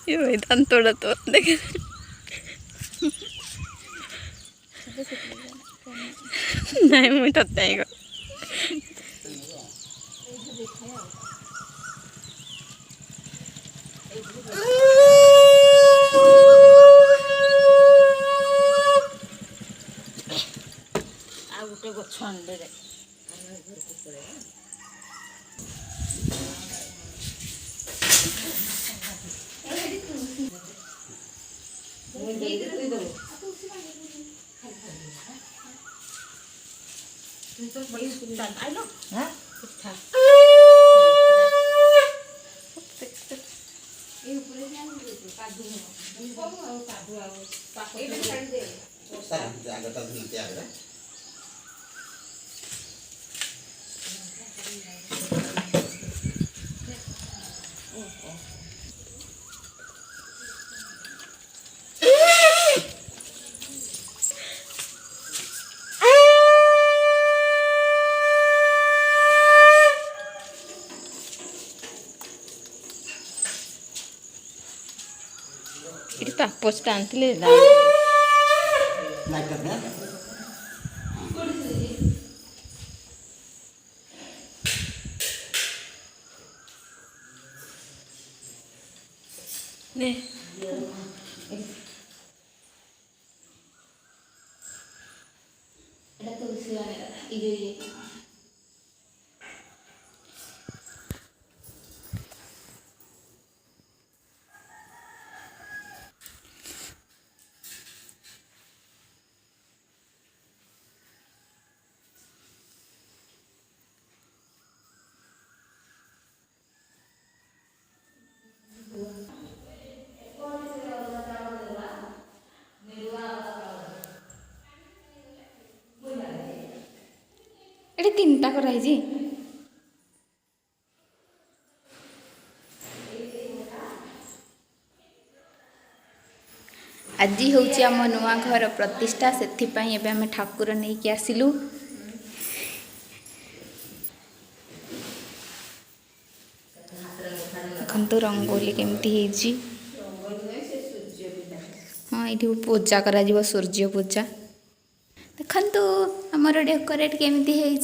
ये भाई धान तोड़ा तो देखे नहीं मुझे तो नहीं गोटे गछ अंडे ये तापस टांगले ने तीन टा कराई आज हूँ आम नुआ घर प्रतिष्ठा से आम ठाकुर नहीं कि आसिलु देखो रंगोली केमती हाँ ये पूजा करा सूर्य पूजा देखु आमर डेकोरेट केमती है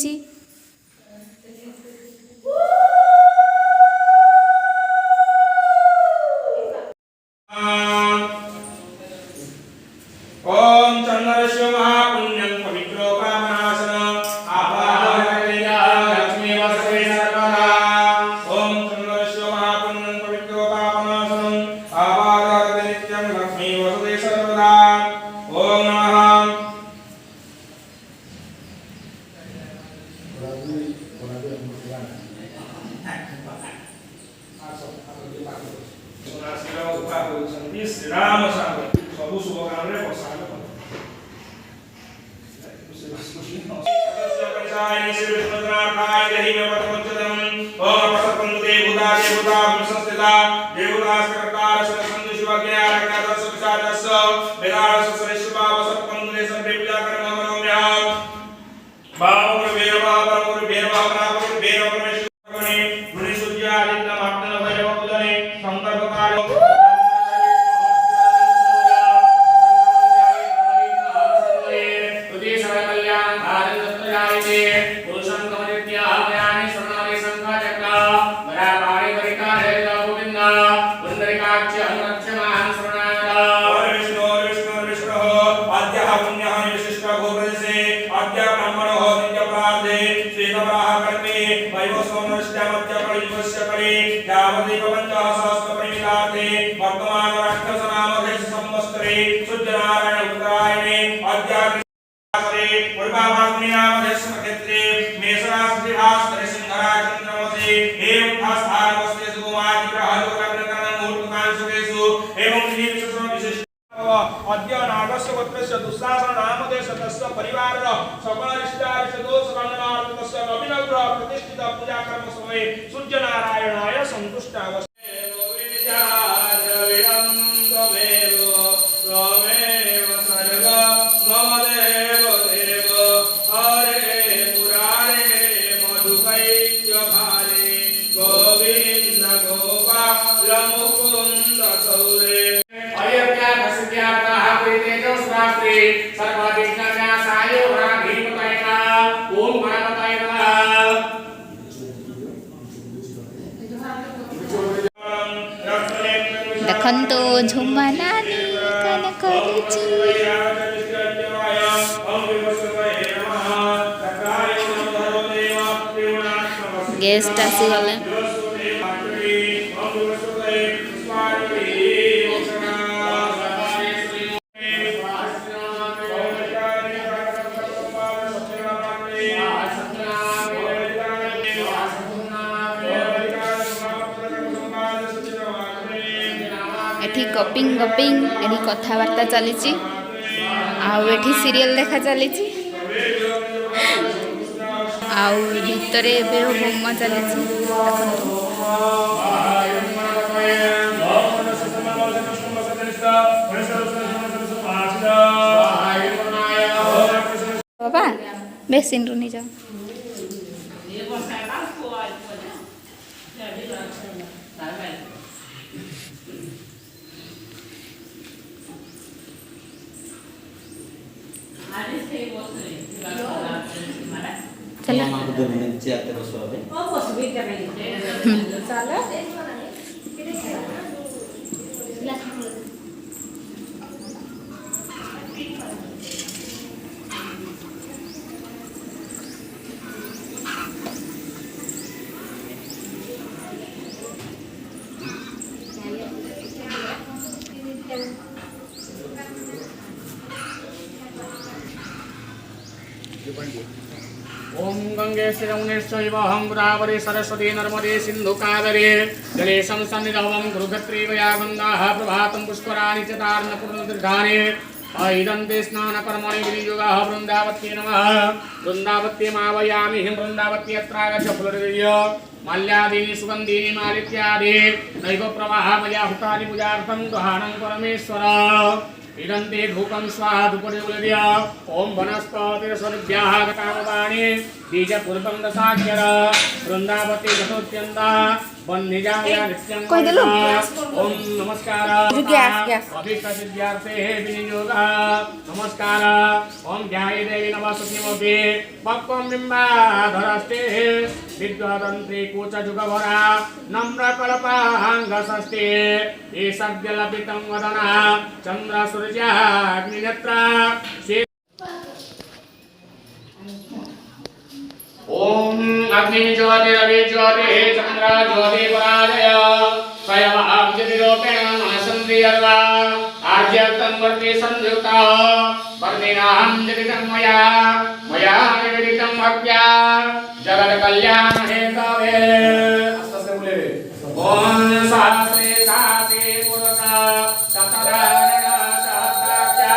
प्रतिष्ठित पूजा कर्म समय सूर्य नारायणाय संतुष्ट गोविंद गोपा ଦେଖନ୍ତୁ ଝୁମା ନାନୀ କାନ କରୁଛି। गेस्ट आसीगले। एठी गपिंग गपिंग एठी कथावार्ता चली सीरियल देखा चली भितर होम चली बाबा बेसिन रू नहीं जाओ। चला ओम गंगे श्रीरमणेश्वैव अहं गोदावरी सरस्वती नर्मदे सिंधु कावेरी जलेशं सन्निधवं गुरुक्षत्रिवया गंगाः प्रभातं पुष्कराणि च तार्णपूर्णदीर्घानि ऐदन्ते स्नानकर्मणि विनियोगः वृन्दावत्यै नमः। वृन्दावत्यमावयामि वृन्दावत्यत्रागच्छ फुलर्य माल्यादीनि सुगन्धीनि मालित्यादि नैव प्रवाह मया हुतानि पूजार्थं दहानं परमेश्वर। इदन्ते धूपं स्वाहा धूपनिर्वल्य ओम वनस्पतिर्स्वर्भ्यः कामवाणी बीजपूर्वं दशाक्षर वृन्दावती गतोत्यन्ता वह्निजाया नित्यं ओम नमस्कार अभिष्टसिद्ध्यार्थे विनियोगः नमस्कार ओम ध्याये देवी नमस्तुते पक्वं बिम्बाधरस्ते विद्वदन्त्री कूचजुगभरा नम्रकल्पाङ्गसस्ते ईशद्यलपितं वदना चन्द्र सूर्यः अग्निनेत्रा ओम अग्नि ज्योति रवि ज्योति चंद्र ज्योति पराजय स्वयं ज्योतिरूपेण मनसन्ति अर्वा आर्यतं वर्ति संयुक्ता वर्तिनाहं जगतं मया मया निवेदितं भक्त्या जगत कल्याण हेतवे अस्तस्य बोले ओम सहस्रे सहस्रे पुरुषा शतधारण सहस्राख्या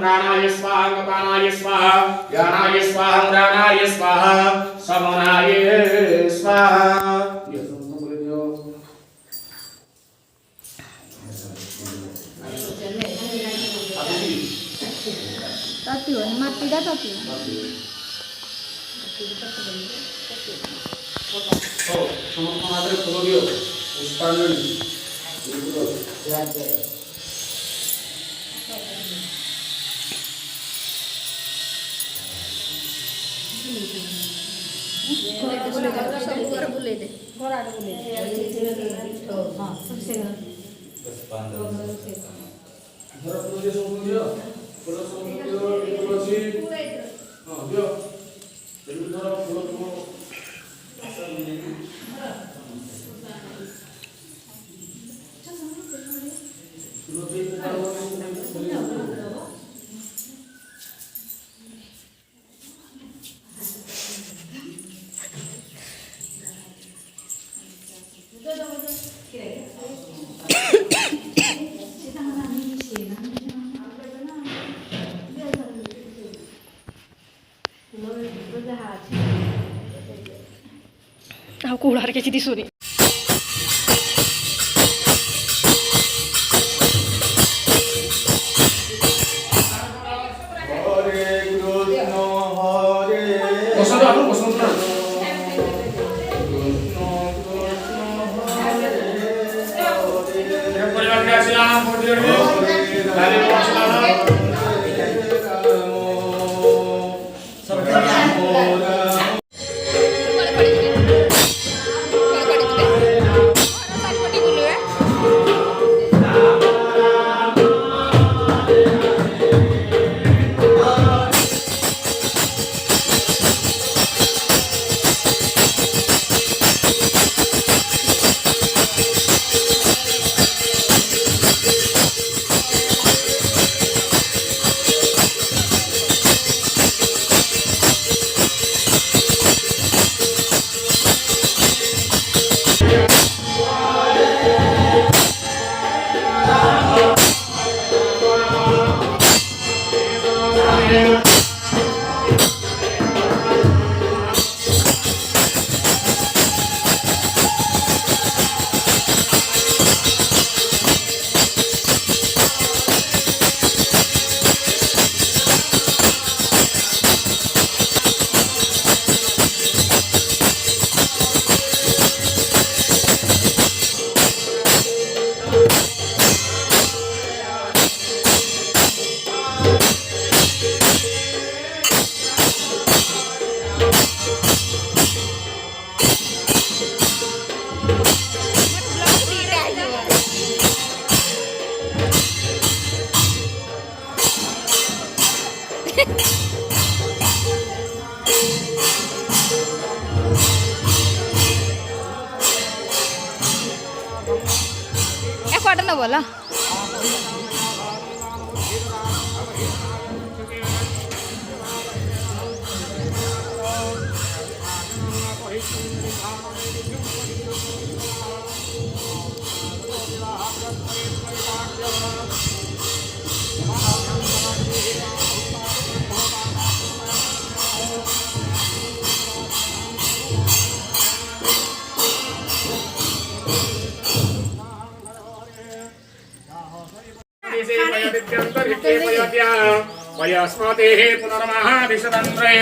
प्राणाय स्वाहा कपानाय स्वाहा ज्ञानाय स्वाहा ग्राणाय स्वाहा समनाय स्वाहा। इधर तो थी ସମସ୍ତ ହାତରେ ଫୁଲ ଦିଅ ପୁଷ୍ପାଞ୍ଜଳି बुले दे aku ular kayak di suri. Cotton बोला वयस्मतेः पुनर्महादिशतन्त्रय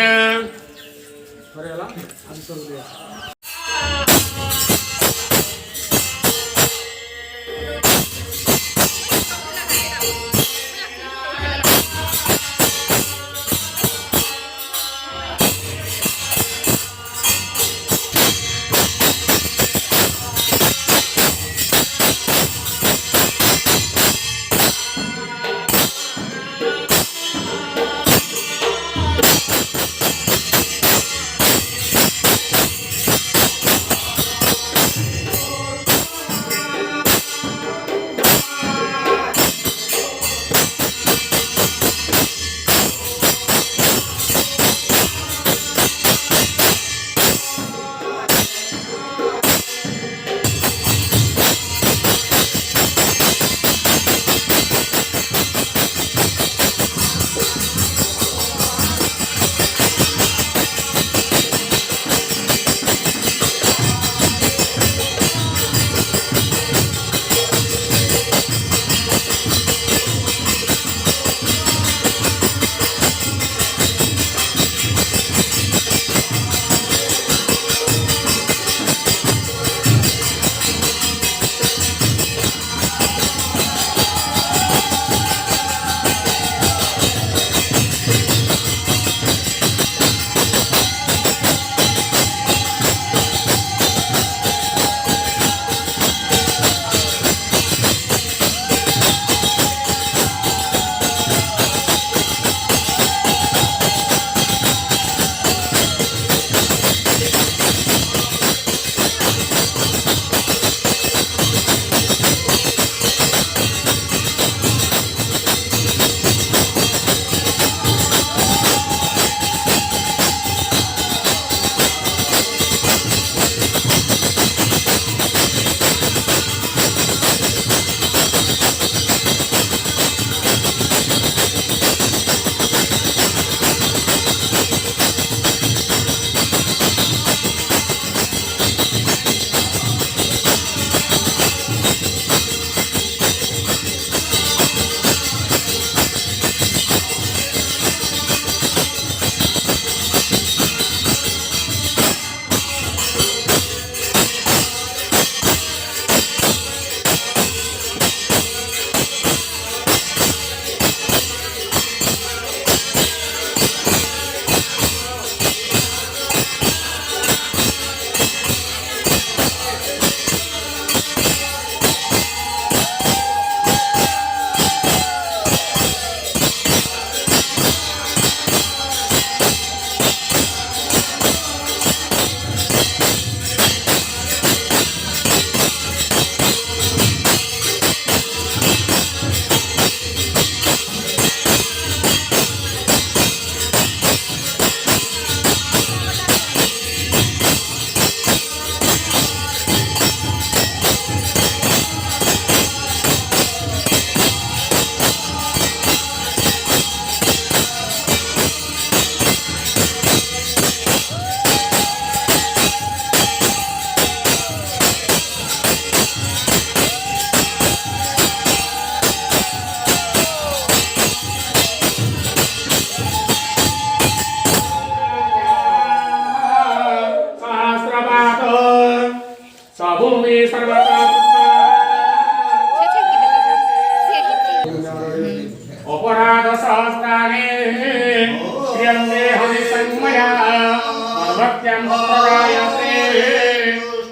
भक्त्यां प्रजायते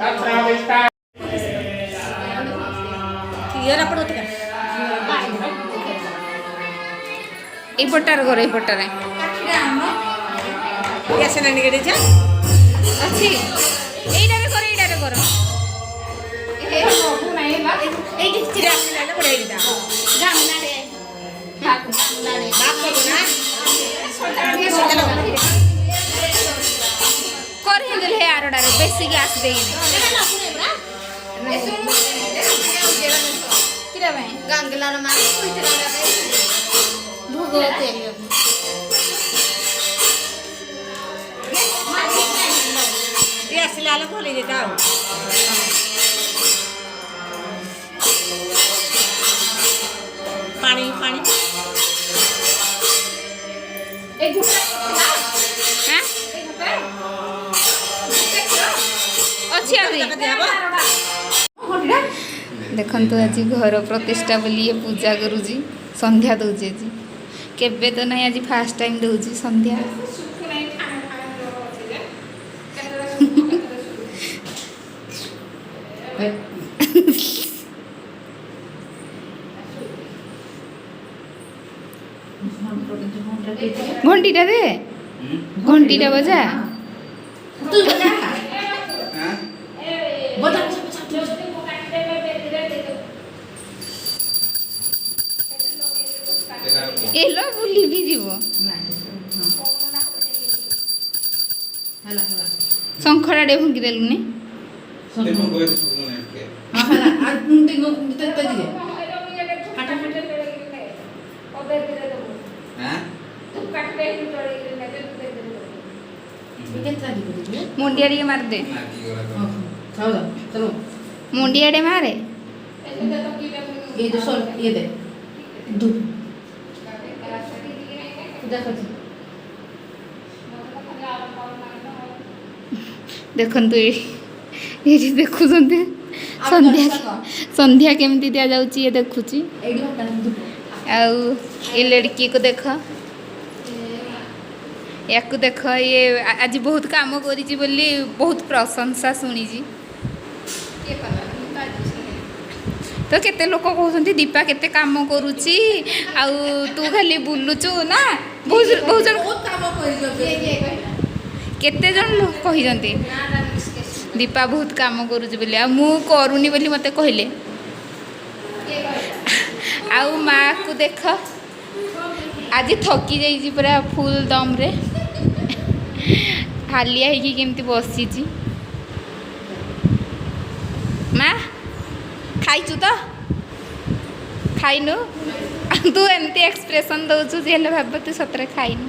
तत्राविष्टा এই পটার ঘর এই পটারে ଅଛି এইটারে କର এইটাରେ କର କରି ହେଲେ ହେ ଆରଟାରେ ବେଶୀ ଗ୍ୟାସ୍ ଦେଇନି କିରା ପାଇଁ ଗାଙ୍ଗଲାର ମାନେ ଭୋଗ ତେଲ ଆସିଲା ହେଲେ ଭଲ ହେଇଯାଇତା ଆଉ ପାଣି ପାଣି ଅଛି ଆହୁରି ଦେଖନ୍ତୁ ଆଜି ଘର ପ୍ରତିଷ୍ଠା ବୋଲି ଇଏ ପୂଜା କରୁଛି ସନ୍ଧ୍ୟା ଦଉଛି ଆଜି କେବେ ତ ନାହିଁ ଆଜି ଫାଷ୍ଟ ଟାଇମ୍ ଦଉଛି ସନ୍ଧ୍ୟା ঘন্টিটা দে ঘন্টিটা বাজা এলো বুলি ভি যাব শঙ্খড়াটে ভুঙ্কি দেলুনি मुंडिया टे मार दे मुंडिया टे मारे ये जो सोल ये दे दू देखंतु ये देखु संध्या संध्या केमती दिया जाउची ये देखुची आउ ये लड़की को देख या देख ये आज बहुत काम करी बोली बहुत प्रशंसा शुणी तो केते लोक कहते दीपा केते काम करुची आउ तू खाली बुलुचु ना बहुत जन केते जन लोक कहते दीपा बहुत काम करुची बोली आ मु करूनी बोली मते कहले आउ माँ को देख आज थकी जाइए पूरा फुल दम रे हालिया है कि केमती बसी माँ खाइचु तो खाइनु तू एमती एक्सप्रेशन दौचु जे भाव तू सतरे खाइनु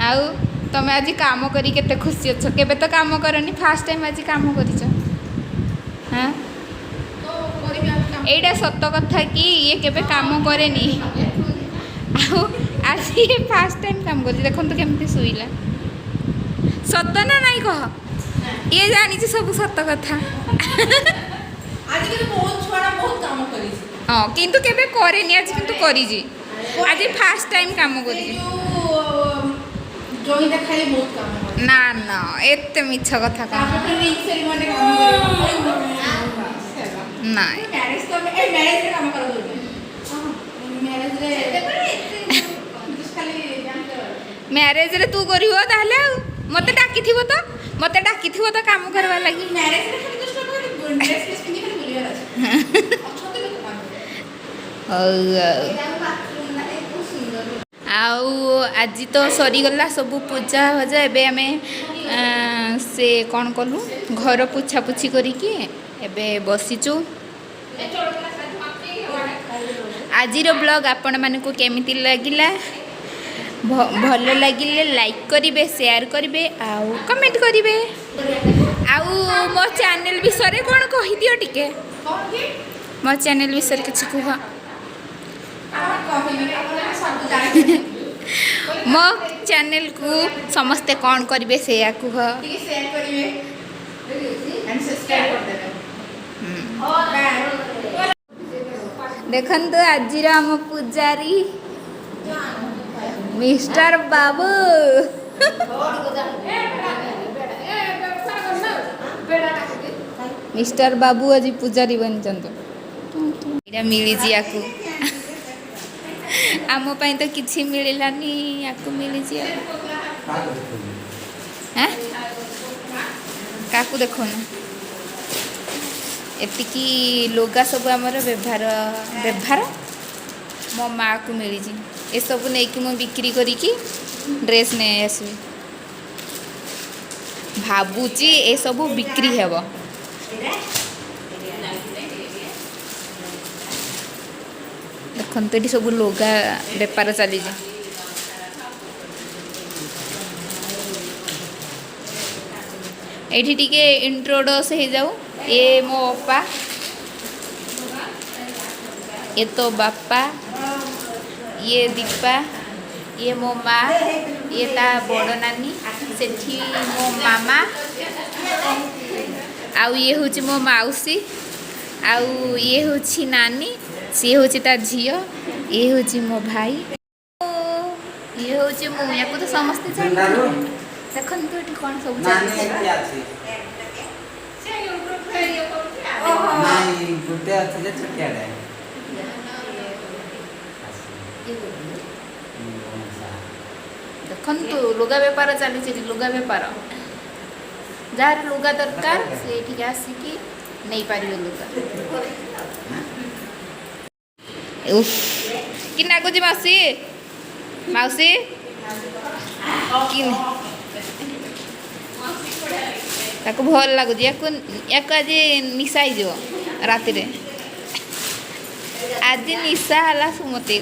आउ तमें आज काम करी केते खुशी अच्छ केबे तो काम करनी फास्ट टाइम आज काम करिछ हाँ एटा सत कथा कि ये केबे काम करेनी आउ आज ये फास्ट टाइम काम कर देखो तो केमती शुइला सत ना नहीं कह ये जानी सब सत कथा हाँ किंतु केबे करेनी आज किंतु करी आज फास्ट टाइम काम करी ना ना एते मिछ कथा का मैरेज रे तू करी मत डाकी तो काम करवा लगी आउ आज तो सरीगला सब पूजा भजा एबे आमे से कौन कलु घर पुछा पुछी करिकी एबे बसीचु आजिर ब्लॉग आपण मानकु केमिति लागिला भल लगिले लाइक करिवे शेयर करिवे आउ कमेंट करिवे आउ मो चैनल विषय रे कोन कहि दियो टिके मो चैनल विषय किछ कुह मो चैनल को समस्ते कौन करिवे से या कुह देखंतु आजिर आम पूजारी मिस्टर बाबू मिस्टर बाबू आज पूजारी बनी यहाँ मिली याकू आम तो किसी मिलानी याकू मिली क्या देखुन एतिकी लुगा सब आमर व्यवहार व्यवहार मो माँ को मिली ये सब नहीं कि मु बिक्री करी ड्रेस नहीं आसबी भावुची ए सब बिक्री हेब देखते ये सब लुगा बेपार चली एठी टिके इंट्रोड्यूस हो जाऊ ये मो अपा ये तो बापा ये दीपा ये मो माँ ये ता बड़ नानी सेठी मो मामा आउ ये हूँ मो मौसी आउ ये हूँ नानी सी हूँ ता झील ये हूँ मो भाई ये हूँ मु या तो समस्ते जान देखो तो ये कौन सब देखु लुगा बेपार चली लुगा बेपार जार लुगा दरकार से आसिकी नहीं पारे लुगा कि नागुची मौसी मौसी कि भल लगुच या आज निशा हो राति आज निशा है सुमती